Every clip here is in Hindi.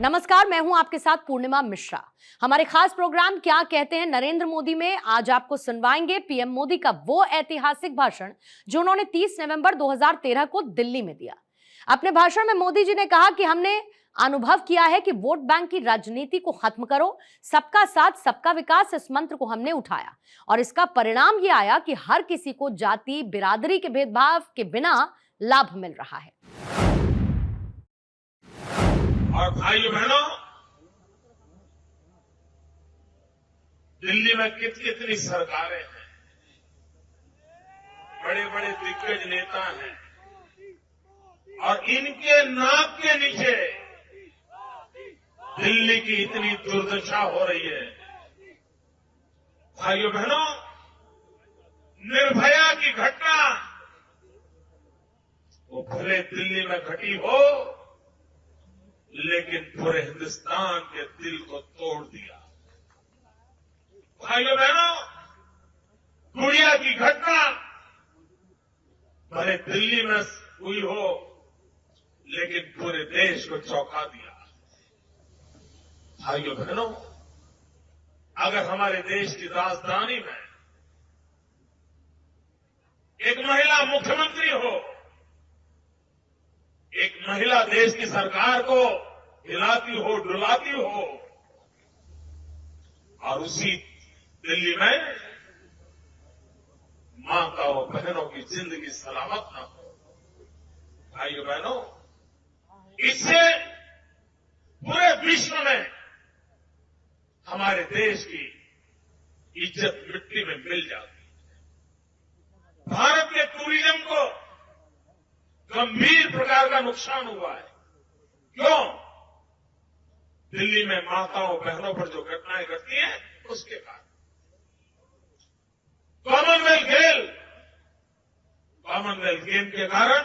नमस्कार, मैं हूं आपके साथ पूर्णिमा मिश्रा। हमारे खास प्रोग्राम क्या कहते हैं नरेंद्र मोदी में आज आपको सुनवाएंगे पीएम मोदी का वो ऐतिहासिक भाषण जो उन्होंने 30 नवंबर 2013 को दिल्ली में दिया। अपने भाषण में मोदी जी ने कहा कि हमने अनुभव किया है कि वोट बैंक की राजनीति को खत्म करो, सबका साथ सबका विकास, इस मंत्र को हमने उठाया और इसका परिणाम ये आया कि हर किसी को जाति बिरादरी के भेदभाव के बिना लाभ मिल रहा है। और भाइयों बहनों, दिल्ली में कितनी सरकारें हैं, बड़े बड़े दिग्गज नेता हैं और इनके नाक के नीचे दिल्ली की इतनी दुर्दशा हो रही है। भाइयों बहनों, निर्भया की घटना वो भले दिल्ली में घटी हो लेकिन पूरे हिंदुस्तान के दिल को तोड़ दिया। भाइयों बहनों, गुड़िया की घटना भले दिल्ली में हुई हो लेकिन पूरे देश को चौंका दिया। भाइयों बहनों, अगर हमारे देश की राजधानी में एक महिला मुख्यमंत्री हो, एक महिला देश की सरकार को हिलाती हो, डुलाती हो और उसी दिल्ली में माताओं बहनों की जिंदगी सलामत न हो। भाइयों बहनों, इससे पूरे विश्व में हमारे देश की इज्जत मिट्टी में मिल जाती है। भारत के टूरिज्म को गंभीर प्रकार का नुकसान हुआ है। क्यों? दिल्ली में माताओं बहनों पर जो घटनाएं घटती हैं उसके कारण। कॉमनवेल्थ गेम के कारण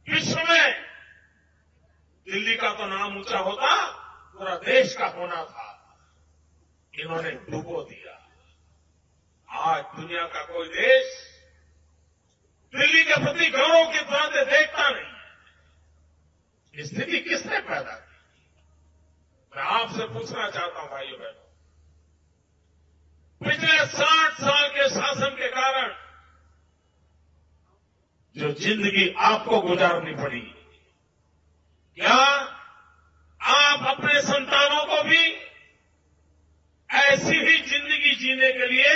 विश्व में दिल्ली का तो नाम ऊंचा होता, पूरा देश का होना था। इन्होंने डुबो दिया। आज दुनिया का कोई देश दिल्ली के प्रति गौरव की तरह से देखता नहीं। स्थिति किसने पैदा की? मैं आपसे पूछना चाहता हूं भाइयों बहनों, पिछले 60 साल के शासन के कारण जो जिंदगी आपको गुजारनी पड़ी, क्या आप अपने संतानों को भी ऐसी ही जिंदगी जीने के लिए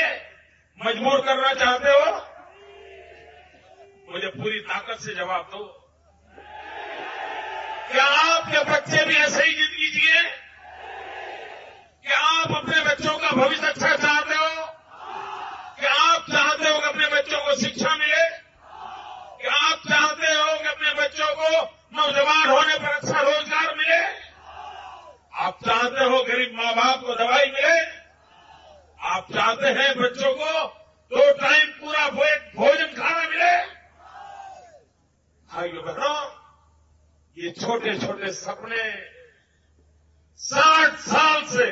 मजबूर करना चाहते हो? मुझे पूरी ताकत से जवाब दो। क्या आपके बच्चे भी ऐसे ही जिंदगी जिए? क्या आप अपने बच्चों का भविष्य अच्छा चाहते हो? क्या आप चाहते हो कि अपने बच्चों को शिक्षा मिले? क्या आप चाहते हो कि अपने बच्चों को नौजवान होने पर अच्छा रोजगार मिले? आप चाहते हो गरीब मां बाप को दवाई मिले? आप चाहते हैं बच्चों को 2 टाइम पूरा भोजन खाना मिले? भाइयों बहनों, ये छोटे छोटे सपने 60 साल से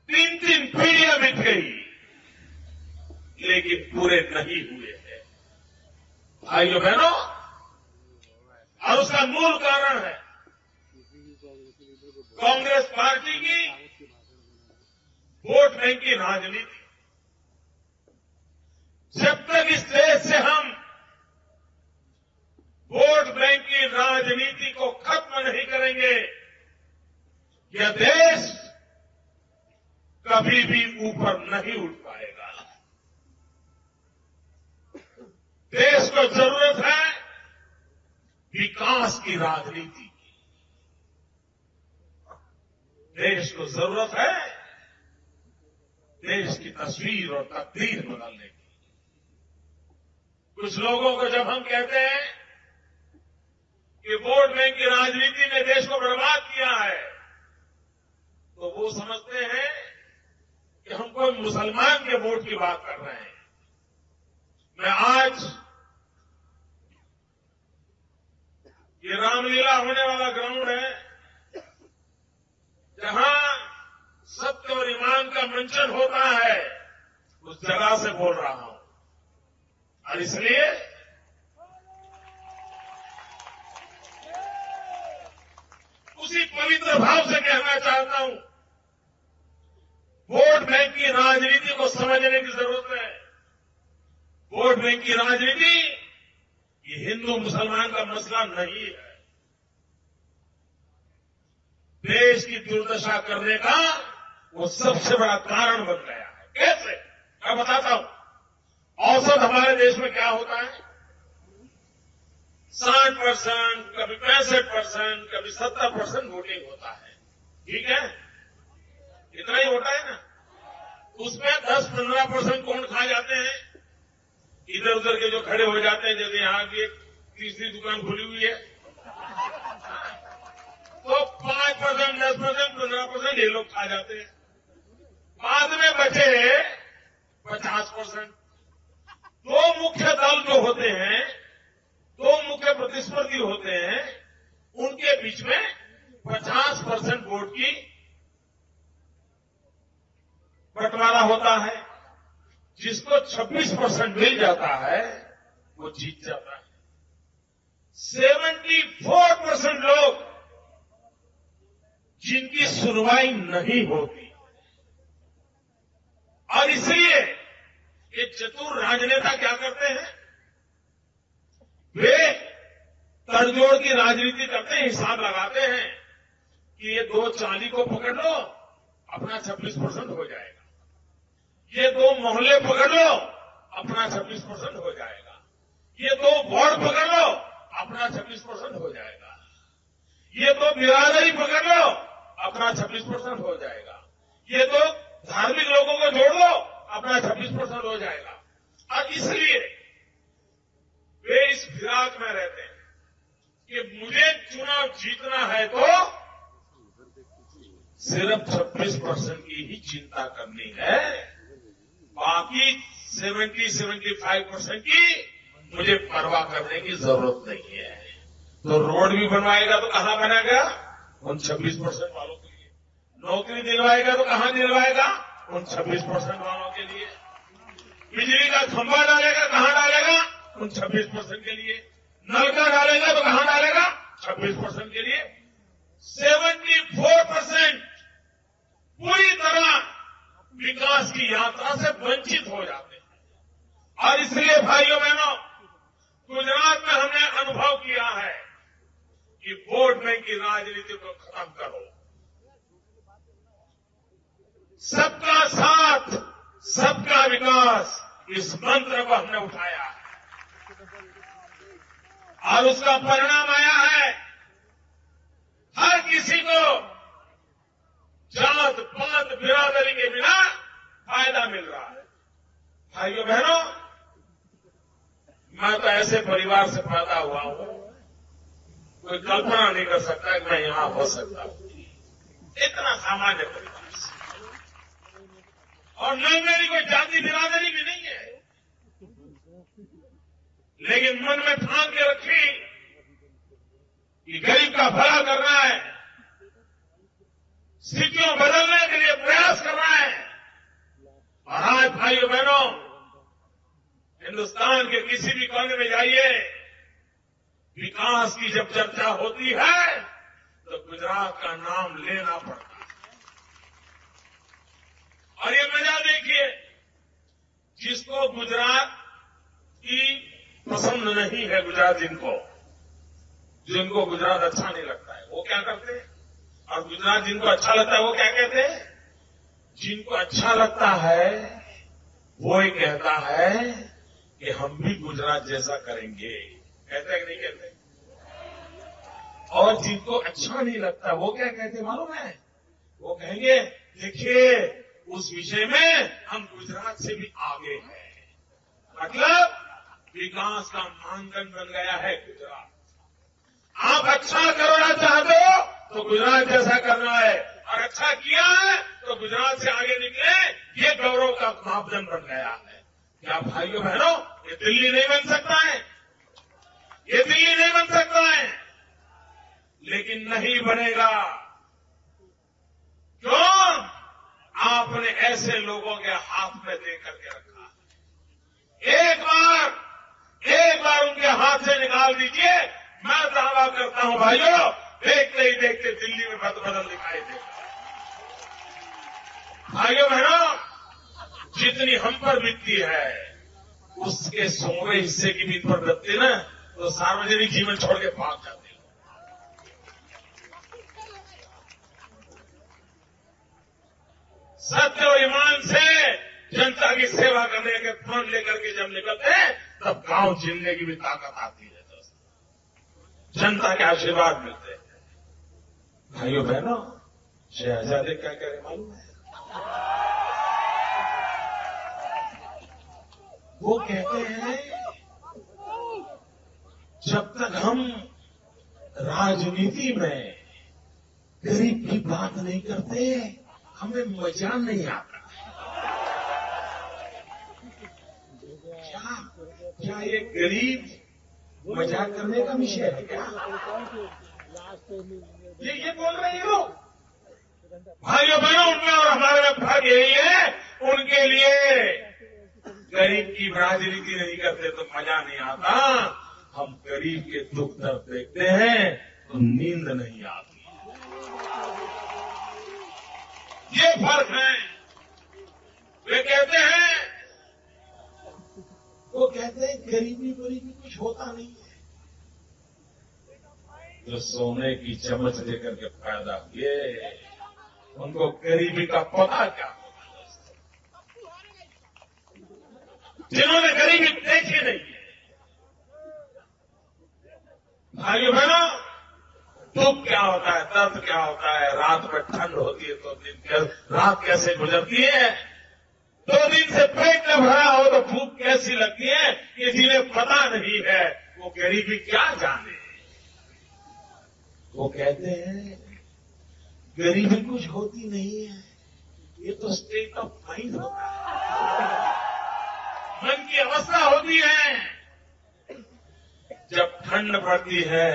3 पीढ़ियां बीत गई लेकिन पूरे नहीं हुए हैं। भाइयों बहनों, और उसका मूल कारण है कांग्रेस पार्टी की वोट बैंक की राजनीति। जब तक इस देश से हम वोट बैंक की राजनीति को खत्म नहीं करेंगे, यह देश कभी भी ऊपर नहीं उठ पाएगा। देश को जरूरत है विकास की राजनीति की। देश को जरूरत है देश की तस्वीर और तकदीर बदलने की। कुछ लोगों को जब हम कहते हैं कि वोट बैंक की राजनीति ने देश को बर्बाद किया है, तो वो समझते हैं कि हम कोई मुसलमान के वोट की बात कर रहे हैं। मैं आज ये रामलीला होने वाला ग्राउंड है जहां सत्य और ईमान का मंचन होता है, उस जगह से बोल रहा हूं और इसलिए उसी पवित्र भाव से कहना चाहता हूं, वोट बैंक की राजनीति को समझने की जरूरत है। वोट बैंक की राजनीति ये हिंदू मुसलमान का मसला नहीं है। देश की दुर्दशा करने का वो सबसे बड़ा कारण बन गया है। कैसे? मैं बताता हूं। औसत हमारे देश में क्या होता है? 60%, कभी 65%, कभी 70% वोटिंग होता है। ठीक है, इतना ही होता है ना। उसमें 10-15% कौन खा जाते हैं? इधर उधर के जो खड़े हो जाते हैं, जैसे यहां की एक तीसरी दुकान खुली हुई है, तो 5%, 10%, 15% ये लोग खा जाते हैं। बाद में बचे 50%। दो मुख्य दल जो होते हैं, दो मुख्य प्रतिस्पर्धी होते हैं, उनके बीच में 50% वोट की बंटवारा होता है। जिसको 26% मिल जाता है वो जीत जाता है। 74% लोग जिनकी सुनवाई नहीं होती, और इसलिए ये चतुर राजनेता क्या करते हैं? वे तड़जोड़ की राजनीति करते हैं, हिसाब लगाते हैं कि ये 240 को पकड़ लो, अपना 26% हो जाएगा। ये 2 मोहल्ले पकड़ लो, अपना 26% हो जाएगा। ये 2 वार्ड पकड़ लो, अपना 26% हो जाएगा। ये 2 बिरादरी पकड़ लो, अपना 26% हो जाएगा। ये 2 धार्मिक लोगों को जोड़ लो, अपना 26% हो जाएगा। और इसलिए वे इस फिराक में रहते हैं कि मुझे चुनाव जीतना है तो सिर्फ 26% की ही चिंता करनी है, बाकी 70-75% की मुझे परवाह करने की जरूरत नहीं है। तो रोड भी बनवाएगा तो कहां बनेगा? उन 26% वालों के लिए। नौकरी दिलवाएगा तो कहां दिलवाएगा? उन 26% वालों के लिए। बिजली का खंभा डालेगा, कहां डालेगा? उन 26% के लिए। नलका डालेगा तो कहां डालेगा? 26% के लिए। 74% पूरी तरह विकास की यात्रा से वंचित हो जाते हैं। और इसलिए भाइयों बहनों, गुजरात में हमने अनुभव किया है कि वोट बैंक की राजनीति को खत्म करो। सबका साथ, सबका विकास, इस मंत्र को हमने उठाया है और उसका परिणाम आया है। हर किसी को जात पात बिरादरी के बिना फायदा मिल रहा है। भाइयों बहनों, मैं तो ऐसे परिवार से पैदा हुआ हूं, कोई कल्पना नहीं कर सकता कि मैं यहां हो सकता हूं। इतना सामान्य परिवार से, और न मेरी कोई जाति बिरादरी भी नहीं है, लेकिन मन में ठान के रखी कि गरीब का भला करना है, स्थितियों बदलने के लिए प्रयास करना है। और आज भाइयों बहनों, हिंदुस्तान के किसी भी कोने में जाइए, विकास की जब चर्चा होती है तो गुजरात का नाम लेना पड़ता है। और ये मजा देखिए, जिसको गुजरात की पसंद नहीं है, गुजरात जिनको गुजरात अच्छा नहीं लगता है, वो क्या करते हैं? और गुजरात जिनको अच्छा लगता है वो क्या कहते हैं? जिनको अच्छा लगता है वो ही कहता है कि हम भी गुजरात जैसा करेंगे। कहते हैं कि नहीं कहते? और जिनको अच्छा नहीं लगता वो क्या कहते मालूम है? वो कहेंगे देखिए उस विषय में हम गुजरात से भी आगे हैं। मतलब विकास का मानदंड बन गया है गुजरात। आप अच्छा करना चाहते हो तो गुजरात जैसा करना है, और अच्छा किया है तो गुजरात से आगे निकले, ये गौरव का मापदंड बन गया है। क्या भाइयों बहनों, ये दिल्ली नहीं बन सकता है? ये दिल्ली नहीं बन सकता है, लेकिन नहीं बनेगा। क्यों? आपने ऐसे लोगों के हाथ में दे करके रखा है। एक बार उनके हाथ से निकाल दीजिए, मैं दावा करता हूं भाइयों, देखते ही देखते दिल्ली में बदल दिखाई दे। भाइयों बहनों, जितनी हम पर बीतती है उसके 100वें हिस्से की भी पर बीतती ना, तो सार्वजनिक जीवन छोड़ के भाग जाते। सत्य और ईमान से जनता की सेवा करने के प्रण लेकर के जब निकलते हैं तब गांव झेलने की भी ताकत आती है दोस्तों। जनता के आशीर्वाद मिलते हैं। भाइयों बहनों, शहजादे क्या कह रहे मालूम है? वो कहते हैं जब तक हम राजनीति में गरीब की बात नहीं करते हमें मजा नहीं आता। क्या ये गरीब मजाक करने का विषय है क्या? ये बोल रहे हो भाइयों बहनों, उनमें और हमारे में फर्क यही है, उनके लिए गरीब की राजनीति नहीं करते तो मजा नहीं आता। हम गरीब के दुख दर्द देखते हैं तो नींद नहीं आती। ये फर्क है। वे कहते हैं गरीबी गरीबी कुछ होता नहीं है। जो सोने की चम्मच लेकर के पैदा हुए उनको गरीबी का पता क्या होगा? जिन्होंने गरीबी देखी नहीं है। भाइयों बहनों, दुख क्या होता है, दर्द क्या होता है, रात में ठंड होती है तो रात कैसे गुजरती है, 2 दिन से पेट न भरा हो तो भूख कैसी लगती है, ये जिन्हें पता नहीं है वो गरीबी क्या जाने। वो कहते हैं गरीबी कुछ होती नहीं है, ये तो स्टेट ऑफ माइंड होता है, मन की अवस्था होती है। जब ठंड पड़ती है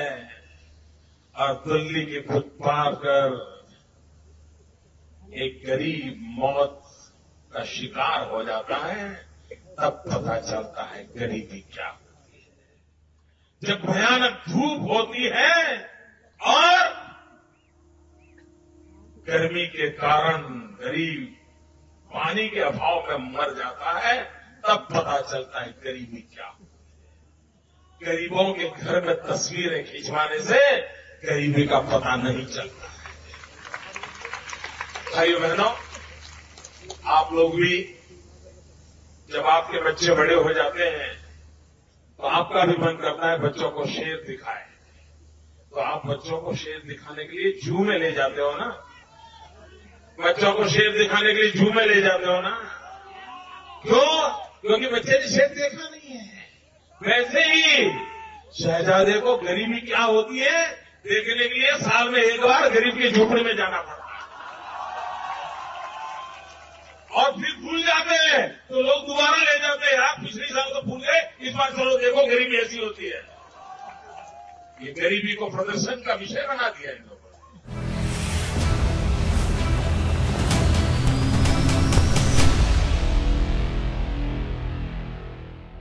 और दिल्ली के फुटपाथ पर एक गरीब मौत का शिकार हो जाता है तब पता चलता है गरीबी क्या होती है। जब भयानक धूप होती है और गर्मी के कारण गरीब पानी के अभाव में मर जाता है तब पता चलता है गरीबी क्या होती है। गरीबों के घर में तस्वीरें खिंचवाने से गरीबी का पता नहीं चलता है। भाइयों बहनों, आप लोग भी जब आपके बच्चे बड़े हो जाते हैं तो आपका भी मन करता है बच्चों को शेर दिखाए, तो आप बच्चों को शेर दिखाने के लिए जू में ले जाते हो ना। बच्चों को शेर दिखाने के लिए जू में ले जाते हो ना। क्यों? क्योंकि बच्चे ने शेर देखा नहीं है। वैसे ही शहजादे को गरीबी क्या होती है देखने के लिए साल में एक बार गरीब की झोपड़ी में जाना पड़ता है और फिर भूल जाते हैं तो लोग दोबारा ले जाते हैं। आप पिछले साल तो भूल गए, इस बार चलो देखो गरीबी ऐसी होती है। ये गरीबी को प्रदर्शन का विषय बना दिया इन लोगों ने।